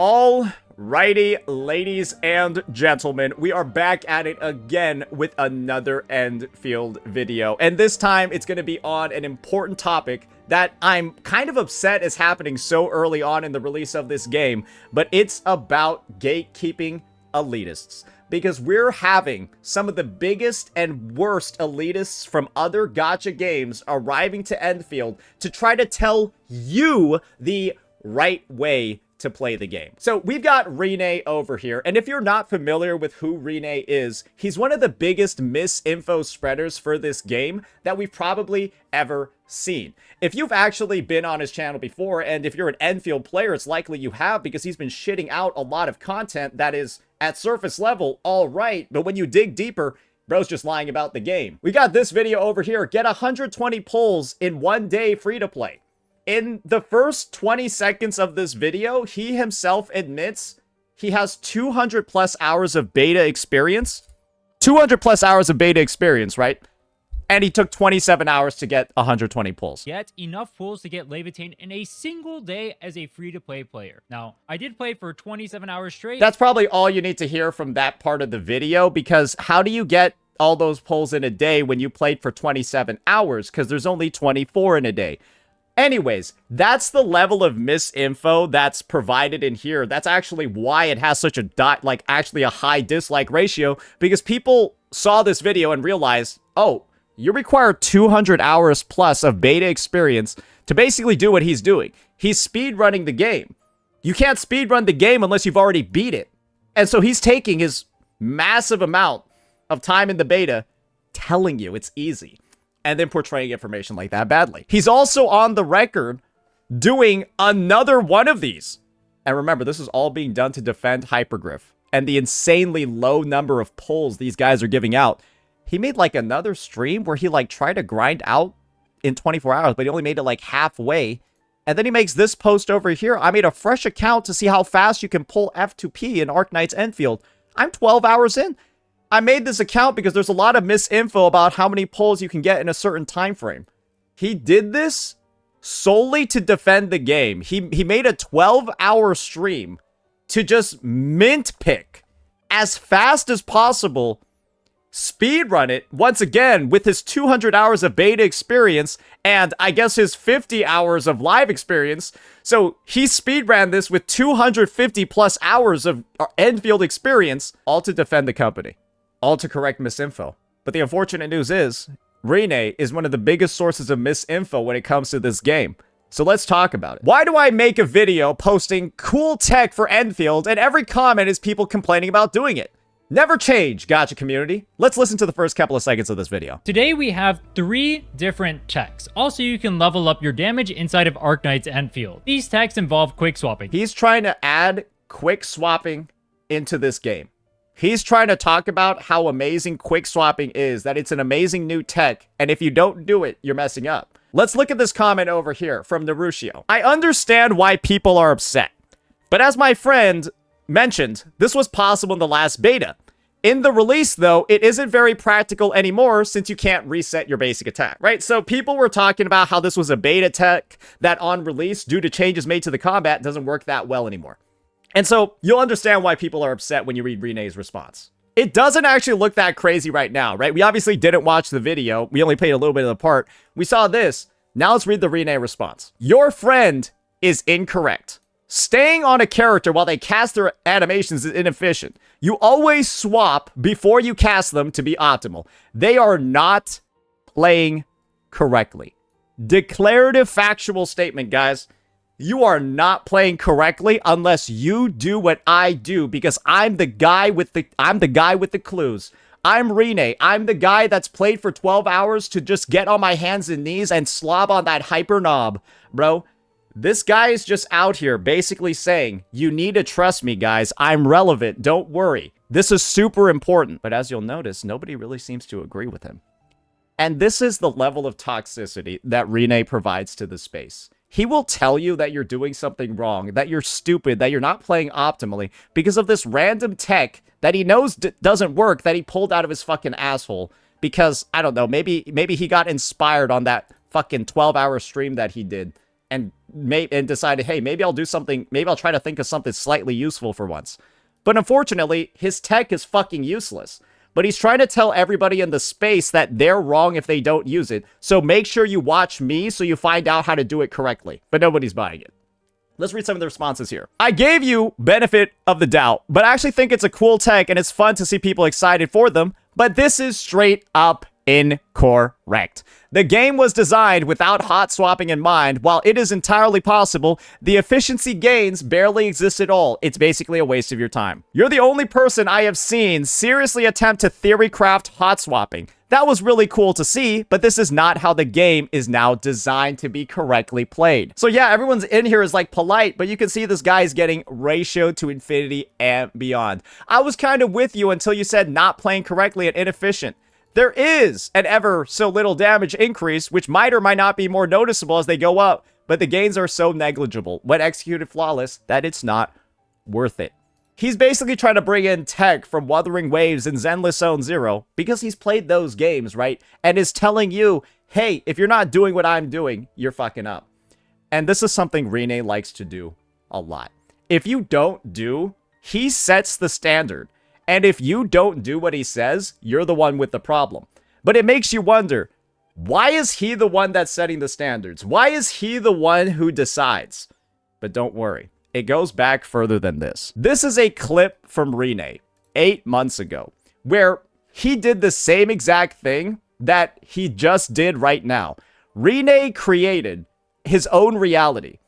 Alrighty, ladies and gentlemen, we are back at it again with another Endfield video. And this time, it's going to be on an important topic that I'm kind of upset is happening so early on in the release of this game. But it's about gatekeeping elitists. Because we're having some of the biggest and worst elitists from other gacha games arriving to Endfield to try to tell you the right way to play the game. So we've got Rene over here, and if you're not familiar with who Rene is, he's one of the biggest misinfo spreaders for this game that we've probably ever seen. If you've actually been on his channel before, and if you're an Endfield player, it's likely you have, because he's been shitting out a lot of content that is at surface level all right, but when you dig deeper, bro's just lying about the game. We got this video over here. Get 120 pulls in 1 day free to play. In the first 20 seconds of this video, he himself admits he has 200 plus hours of beta experience. 200 plus hours of beta experience, right? And he took 27 hours to get 120 pulls. Get enough pulls to get Levitain in a single day as a free-to-play player. Now, I did play for 27 hours straight. That's probably all you need to hear from that part of the video, because how do you get all those pulls in a day when you played for 27 hours? Because there's only 24 in a day. Anyways, that's the level of misinfo that's provided in here. That's actually why it has such a actually a high dislike ratio, because people saw this video and realized, oh, you require 200 hours plus of beta experience to basically do what he's doing. He's speedrunning the game. You can't speedrun the game unless you've already beat it. And so he's taking his massive amount of time in the beta, telling you it's easy, and then portraying information like that badly. He's also on the record doing another one of these. And remember, this is all being done to defend Hypergriff and the insanely low number of pulls these guys are giving out. He made like another stream where he like tried to grind out in 24 hours, but he only made it like halfway. And then he makes this post over here. I made a fresh account to see how fast you can pull F2P in Arknight's Endfield. I'm 12 hours in. I made this account because there's a lot of misinfo about how many pulls you can get in a certain time frame. He did this solely to defend the game. He made a 12-hour stream to just mint pick as fast as possible, speedrun it, once again, with his 200 hours of beta experience and I guess his 50 hours of live experience. So he speedran this with 250 plus hours of Endfield experience, all to defend the company. All to correct misinfo. But the unfortunate news is, Rene is one of the biggest sources of misinfo when it comes to this game. So let's talk about it. Why do I make a video posting cool tech for Endfield and every comment is people complaining about doing it? Never change, gacha community. Let's listen to the first couple of seconds of this video. Today we have 3 different techs. Also, you can level up your damage inside of Arknight's Endfield. These techs involve quick swapping. He's trying to add quick swapping into this game. He's trying to talk about how amazing quick swapping is, that it's an amazing new tech, and if you don't do it, you're messing up. Let's look at this comment over here from Narushio. I understand why people are upset, but as my friend mentioned, this was possible in the last beta. In the release, though, it isn't very practical anymore since you can't reset your basic attack, right? So people were talking about how this was a beta tech that on release, due to changes made to the combat, doesn't work that well anymore. And so you'll understand why people are upset when you read Rene's response. It doesn't actually look that crazy right now, right? We obviously didn't watch the video. We only played a little bit of the part. We saw this. Now let's read the Rene response. Your friend is incorrect. Staying on a character while they cast their animations is inefficient. You always swap before you cast them to be optimal. They are not playing correctly. Declarative factual statement, guys. You are not playing correctly unless you do what I do, because I'm the guy with the clues. I'm Rene. I'm the guy that's played for 12 hours to just get on my hands and knees and slob on that hyper knob, bro. This guy is just out here basically saying, you need to trust me, guys. I'm relevant. Don't worry. This is super important. But as you'll notice, nobody really seems to agree with him. And this is the level of toxicity that Rene provides to the space. He will tell you that you're doing something wrong, that you're stupid, that you're not playing optimally because of this random tech that he knows doesn't work, that he pulled out of his fucking asshole because, I don't know, maybe he got inspired on that fucking 12-hour stream that he did and decided, hey, maybe I'll do something, maybe I'll try to think of something slightly useful for once. But unfortunately, his tech is fucking useless. But he's trying to tell everybody in the space that they're wrong if they don't use it. So make sure you watch me so you find out how to do it correctly. But nobody's buying it. Let's read some of the responses here. I gave you benefit of the doubt, but I actually think it's a cool tech and it's fun to see people excited for them. But this is straight up incorrect. The game was designed without hot swapping in mind. While it is entirely possible, the efficiency gains barely exist at all. It's basically a waste of your time. You're the only person I have seen seriously attempt to theory craft hot swapping. That was really cool to see, but this is not how the game is now designed to be correctly played. So yeah, everyone's in here is like polite, but you can see this guy is getting ratioed to infinity and beyond. I was kind of with you until you said not playing correctly and inefficient. There is an ever so little damage increase, which might or might not be more noticeable as they go up, but the gains are so negligible when executed flawless that it's not worth it. He's basically trying to bring in tech from Wuthering Waves and Zenless Zone Zero because he's played those games, right? And is telling you, hey, if you're not doing what I'm doing, you're fucking up. And this is something Rene likes to do a lot. If you don't do, he sets the standard. And if you don't do what he says, you're the one with the problem. But it makes you wonder, why is he the one that's setting the standards? Why is he the one who decides? But don't worry, it goes back further than this. This is a clip from Rene 8 months ago, where he did the same exact thing that he just did right now. Rene created his own reality,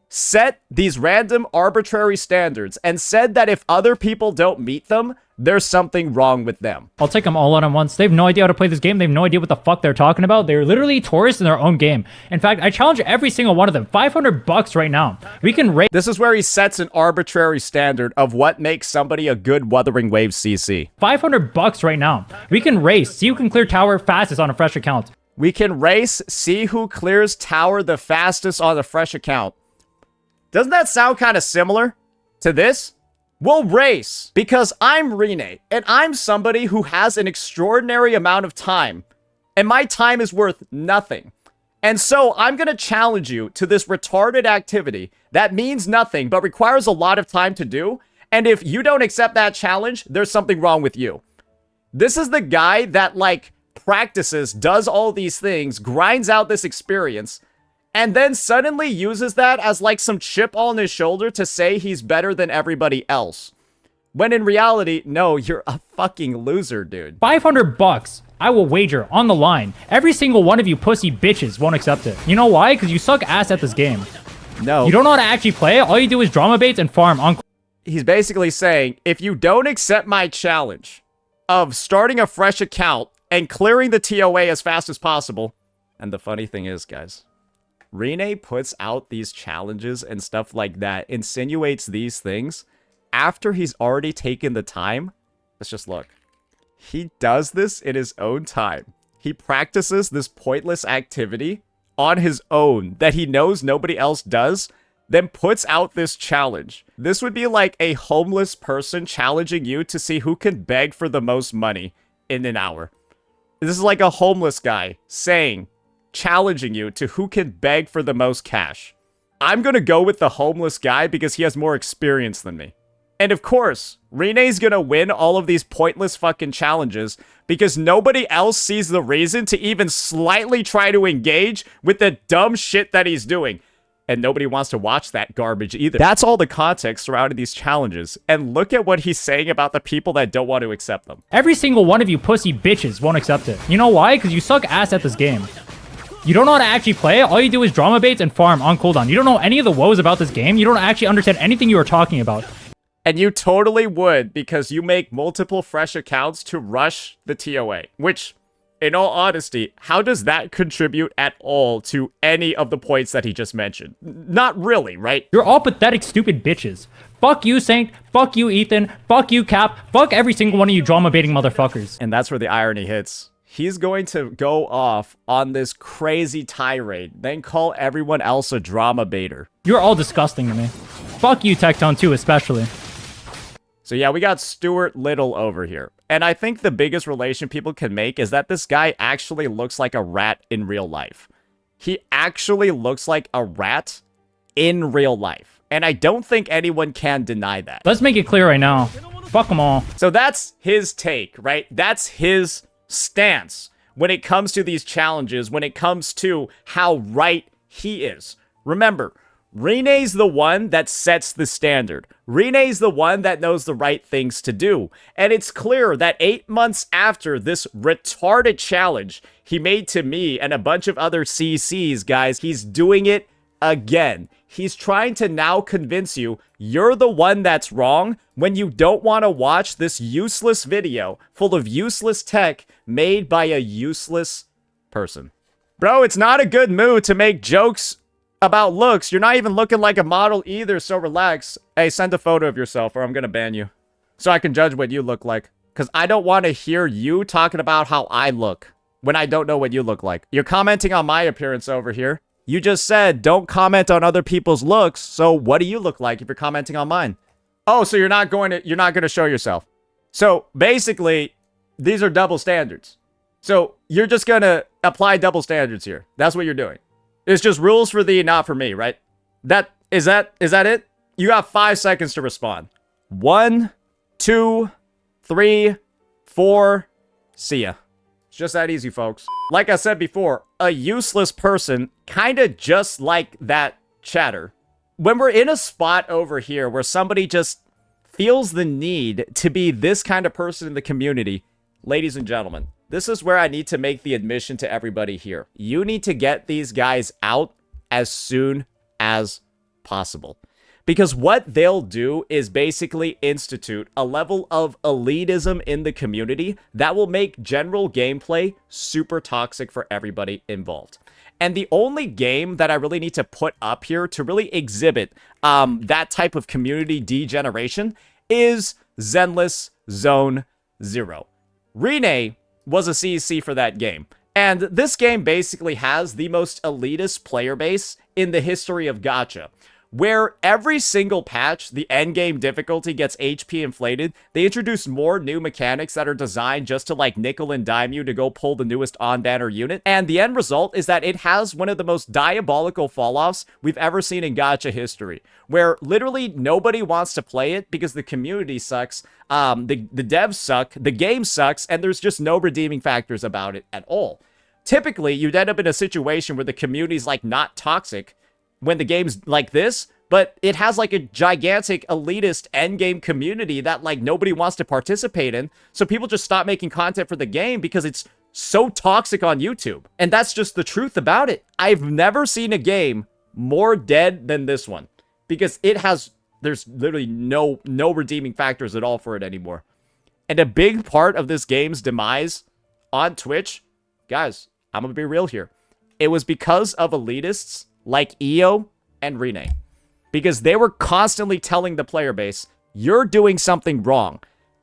set these random arbitrary standards, and said that if other people don't meet them, there's something wrong with them. I'll take them all out at once. They have no idea how to play this game. They have no idea what the fuck they're talking about. They're literally tourists in their own game. In fact, I challenge every single one of them. $500 right now. We can rate. This is where he sets an arbitrary standard of what makes somebody a good Wuthering Waves CC. $500 right now. We can race. See who can clear tower fastest on a fresh account. We can race, see who clears tower the fastest on a fresh account. Doesn't that sound kind of similar to this? We'll race because I'm Rene and I'm somebody who has an extraordinary amount of time and my time is worth nothing. And so I'm going to challenge you to this retarded activity that means nothing but requires a lot of time to do. And if you don't accept that challenge, there's something wrong with you. This is the guy that like practices, does all these things, grinds out this experience, and then suddenly uses that as like some chip on his shoulder to say he's better than everybody else. When in reality, no, you're a fucking loser, dude. $500, I will wager on the line. Every single one of you pussy bitches won't accept it. You know why? Because you suck ass at this game. No. You don't know how to actually play it. All you do is drama baits and farm on. He's basically saying, if you don't accept my challenge of starting a fresh account and clearing the TOA as fast as possible, and the funny thing is, guys, Rene puts out these challenges and stuff like that, insinuates these things after he's already taken the time. Let's just look. He does this in his own time. He practices this pointless activity on his own that he knows nobody else does, then puts out this challenge. This would be like a homeless person challenging you to see who can beg for the most money in an hour. This is like a homeless guy challenging you to who can beg for the most cash. I'm gonna go with the homeless guy because he has more experience than me. And of course, Rene's gonna win all of these pointless fucking challenges because nobody else sees the reason to even slightly try to engage with the dumb shit that he's doing. And nobody wants to watch that garbage either. That's all the context surrounding these challenges. And look at what he's saying about the people that don't want to accept them. Every single one of you pussy bitches won't accept it. You know why? Because you suck ass at this game. You don't know how to actually play it. All you do is drama baits and farm on cooldown. You don't know any of the woes about this game. You don't actually understand anything you are talking about. And you totally would because you make multiple fresh accounts to rush the TOA. Which, in all honesty, how does that contribute at all to any of the points that he just mentioned? Not really, right? You're all pathetic, stupid bitches. Fuck you, Saint. Fuck you, Ethan. Fuck you, Cap. Fuck every single one of you drama baiting motherfuckers. And that's where the irony hits. He's going to go off on this crazy tirade, then call everyone else a drama baiter. You're all disgusting to me. Fuck you, Tectone, too, especially. So yeah, we got Stuart Little over here. And I think the biggest relation people can make is that this guy actually looks like a rat in real life. he actually looks like a rat in real life. And I don't think anyone can deny that. Let's make it clear right now. Fuck them all. So that's his take, right? That's his stance when it comes to these challenges, when it comes to how right he is. Remember, Rene's the one that sets the standard. Rene's the one that knows the right things to do. And it's clear that 8 months after this retarded challenge he made to me and a bunch of other CCs, guys, he's doing it again. He's trying to now convince you you're the one that's wrong when you don't want to watch this useless video full of useless tech made by a useless person. Bro, it's not a good mood to make jokes about looks. You're not even looking like a model either, so relax. Hey, send a photo of yourself or I'm gonna ban you. So I can judge what you look like. Because I don't want to hear you talking about how I look when I don't know what you look like. You're commenting on my appearance over here. You just said don't comment on other people's looks, so what do you look like if you're commenting on mine? Oh, so you're not going to show yourself. So basically, these are double standards. So you're just gonna apply double standards here. That's what you're doing. It's just rules for thee, not for me, right? Is that it? You got 5 seconds to respond. 1, 2, 3, 4. See ya. It's just that easy, folks. Like I said before, a useless person, kind of just like that chatter. When we're in a spot over here where somebody just feels the need to be this kind of person in the community, ladies and gentlemen, this is where I need to make the admission to everybody here. You need to get these guys out as soon as possible. Because what they'll do is basically institute a level of elitism in the community that will make general gameplay super toxic for everybody involved. And the only game that I really need to put up here to really exhibit that type of community degeneration is Zenless Zone Zero. Rene was a CC for that game. And this game basically has the most elitist player base in the history of gacha, where every single patch, the endgame difficulty gets HP inflated. They introduce more new mechanics that are designed just to like nickel and dime you to go pull the newest on-banner unit. And the end result is that it has one of the most diabolical fall-offs we've ever seen in gacha history, where literally nobody wants to play it because the community sucks, the devs suck, the game sucks, and there's just no redeeming factors about it at all. Typically, you'd end up in a situation where the community's like not toxic, when the game's like this, but it has like a gigantic elitist endgame community that like nobody wants to participate in. So people just stop making content for the game because it's so toxic on YouTube. And that's just the truth about it. I've never seen a game more dead than this one because there's literally no redeeming factors at all for it anymore. And a big part of this game's demise on Twitch, guys, I'm gonna be real here. It was because of elitists like EO and Rene, because they were constantly telling the player base, you're doing something wrong.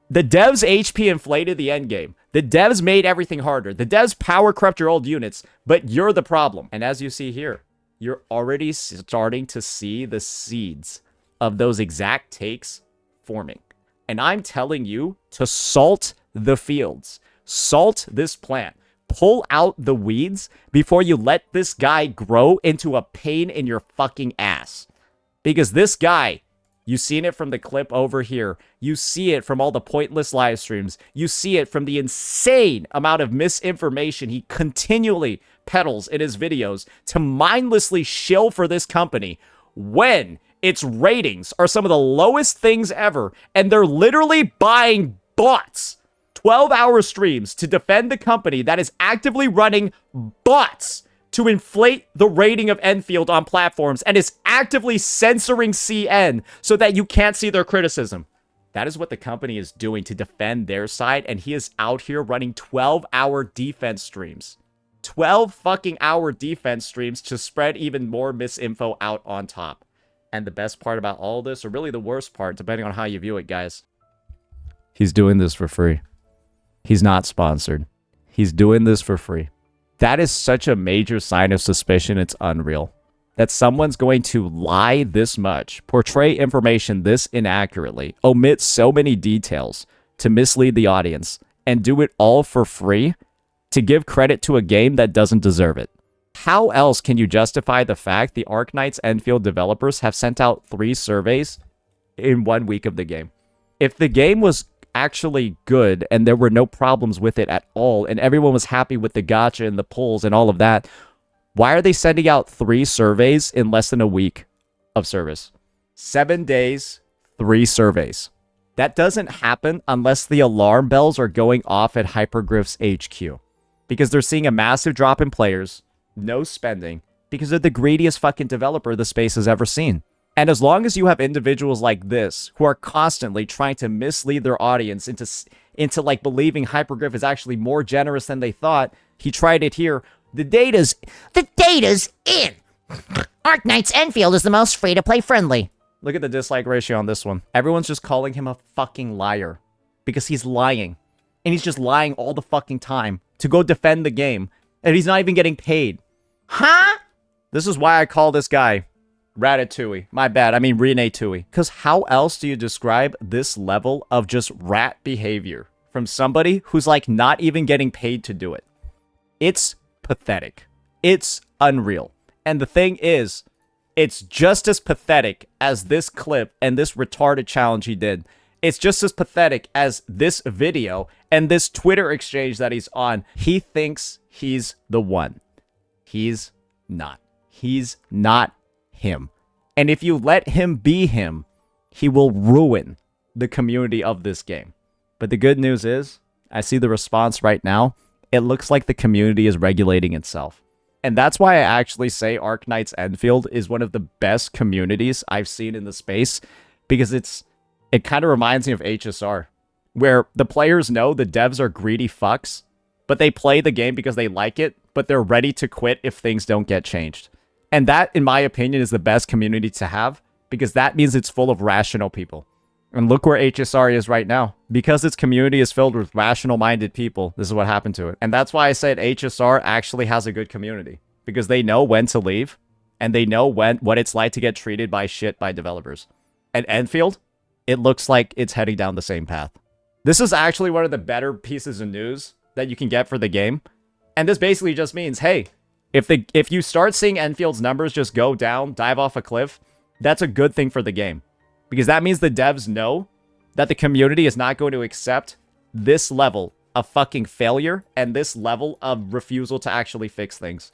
The devs HP inflated the endgame. The devs made everything harder. The devs power crept your old units, but you're the problem. And as you see here, you're already starting to see the seeds of those exact takes forming. And I'm telling you to salt the fields. Salt this plant. Pull out the weeds before you let this guy grow into a pain in your fucking ass. Because this guy, you've seen it from the clip over here. You see it from all the pointless live streams. You see it from the insane amount of misinformation he continually peddles in his videos to mindlessly shill for this company when its ratings are some of the lowest things ever, and they're literally buying bots. 12-hour streams to defend the company that is actively running bots to inflate the rating of Endfield on platforms and is actively censoring CN so that you can't see their criticism. That is what the company is doing to defend their side, and he is out here running 12-hour defense streams. 12 fucking hour defense streams to spread even more misinfo out on top. And the best part about all this, or really the worst part, depending on how you view it, guys, he's doing this for free. He's not sponsored. He's doing this for free. That is such a major sign of suspicion, it's unreal. That someone's going to lie this much, portray information this inaccurately, omit so many details to mislead the audience, and do it all for free to give credit to a game that doesn't deserve it. how else can you justify the fact the Arknight's Endfield developers have sent out 3 surveys in 1 week of the game? If the game was actually good and there were no problems with it at all and everyone was happy with the gacha and the pulls and all of that, why are they sending out 3 surveys in less than a week of service? 7 days, 3 surveys. That doesn't happen unless the alarm bells are going off at Hypergriff's HQ. Because they're seeing a massive drop in players, no spending, because they're the greediest fucking developer the space has ever seen. And as long as you have individuals like this who are constantly trying to mislead their audience into like believing Hypergriff is actually more generous than they thought, he tried it here. The data's in. Arknight's Enfield is the most free-to-play friendly. Look at the dislike ratio on this one. Everyone's just calling him a fucking liar because he's lying. And he's just lying all the fucking time to go defend the game. And he's not even getting paid. Huh? This is why I call this guy Ratatouille. My bad. I mean Rene-Tui. Because how else do you describe this level of just rat behavior from somebody who's like not even getting paid to do it? It's pathetic. It's unreal. And the thing is, it's just as pathetic as this clip and this retarded challenge he did. It's just as pathetic as this video and this Twitter exchange that he's on. He thinks he's the one. He's not. He's not him. And if you let him be him, he will ruin the community of this game. But the good news is, I see the response right now. It looks like the community is regulating itself. And that's why I actually say Arknight's Endfield is one of the best communities I've seen in the space, because it kind of reminds me of HSR, where the players know the devs are greedy fucks, but they play the game because they like it, but they're ready to quit if things don't get changed. And that, in my opinion, is the best community to have, because that means it's full of rational people. And look where HSR is right now. Because its community is filled with rational-minded people, this is what happened to it. And that's why I said HSR actually has a good community. Because they know when to leave, and they know what it's like to get treated by shit by developers. And Enfield, it looks like it's heading down the same path. This is actually one of the better pieces of news that you can get for the game. And this basically just means, hey, if you start seeing Enfield's numbers just go down, dive off a cliff, that's a good thing for the game. Because that means the devs know that the community is not going to accept this level of fucking failure and this level of refusal to actually fix things.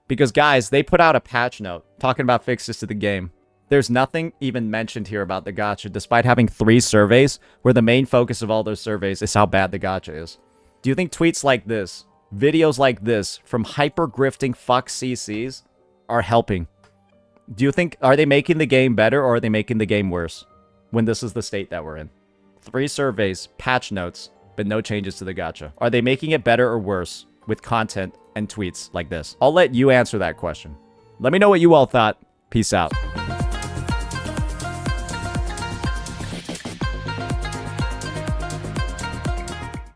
Because, guys, they put out a patch note talking about fixes to the game. There's nothing even mentioned here about the gacha, despite having 3 surveys where the main focus of all those surveys is how bad the gacha is. Do you think tweets like this, videos like this, from hyper-grifting fuck CCs are helping? Do you think, are they making the game better or are they making the game worse when this is the state that we're in? 3 surveys, patch notes, but no changes to the gacha. Are they making it better or worse with content and tweets like this? I'll let you answer that question. Let me know what you all thought. Peace out.